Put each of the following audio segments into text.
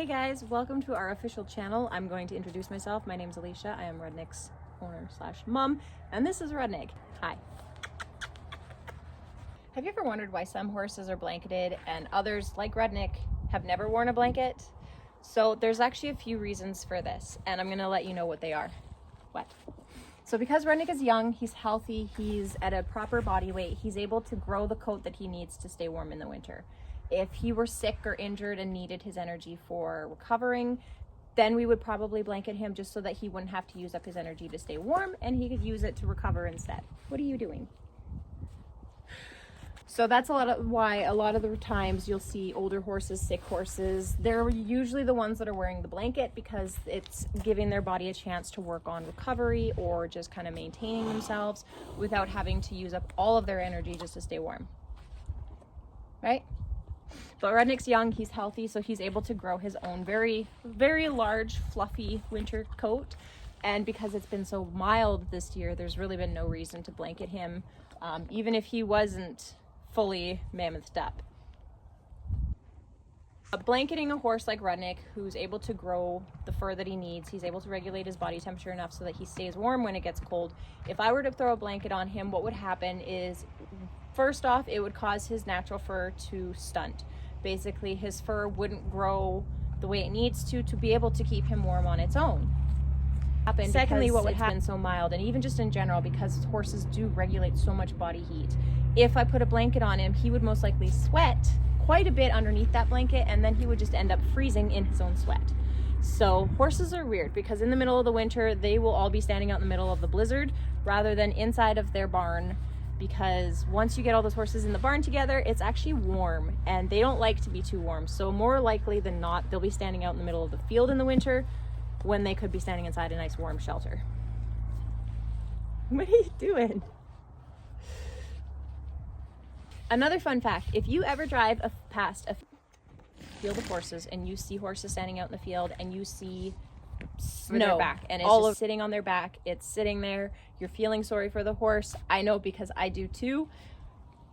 Hey guys, welcome to our official channel. I'm going to introduce myself. My name's Alicia. I am Rudnik's owner slash mom, and this is Rudnik. Hi. Have you ever wondered why some horses are blanketed and others, like Rudnik, have never worn a blanket? So there's actually a few reasons for this, and I'm going to let you know what they are. So because Rudnik is young, he's healthy, he's at a proper body weight, he's able to grow the coat that he needs to stay warm in the winter. If he were sick or injured and needed his energy for recovering, then we would probably blanket him just so that he wouldn't have to use up his energy to stay warm and he could use it to recover instead. What are you doing? So that's why a lot of the times you'll see older horses, sick horses, they're usually the ones that are wearing the blanket because it's giving their body a chance to work on recovery or just kind of maintaining themselves without having to use up all of their energy just to stay warm. Right? But Rudnik's young, he's healthy, so he's able to grow his own very, very large, fluffy winter coat. And because it's been so mild this year, there's really been no reason to blanket him, even if he wasn't fully mammoth up. Blanketing a horse like Rudnik, who's able to grow the fur that he needs, he's able to regulate his body temperature enough so that he stays warm when it gets cold. If I were to throw a blanket on him, what would happen is, first off, it would cause his natural fur to stunt. Basically, his fur wouldn't grow the way it needs to be able to keep him warm on its own. Secondly, what would happen, it's been so mild, and even just in general, because horses do regulate so much body heat, if I put a blanket on him, he would most likely sweat quite a bit underneath that blanket, and then he would just end up freezing in his own sweat. So horses are weird because in the middle of the winter, they will all be standing out in the middle of the blizzard rather than inside of their barn, because once you get all those horses in the barn together, it's actually warm and they don't like to be too warm. So more likely than not, they'll be standing out in the middle of the field in the winter when they could be standing inside a nice warm shelter. What are you doing? Another fun fact, if you ever drive past a field of horses and you see horses standing out in the field and you see snow back and it's just sitting on their back, it's sitting there, you're feeling sorry for the horse. I know because I do too.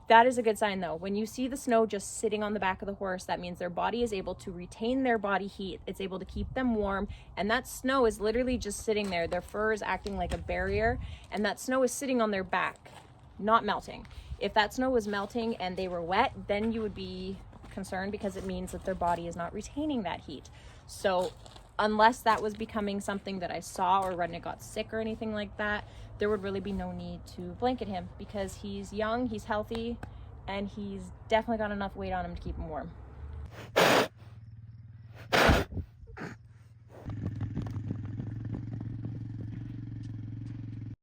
That is a good sign though. When you see the snow just sitting on the back of the horse, that means their body is able to retain their body heat. It's able to keep them warm, and that snow is literally just sitting there. Their fur is acting like a barrier, and that snow is sitting on their back, not melting. If that snow was melting and they were wet, then you would be concerned because it means that their body is not retaining that heat. So unless that was becoming something that I saw or Rudnik got sick or anything like that, there would really be no need to blanket him because he's young, he's healthy, and he's definitely got enough weight on him to keep him warm.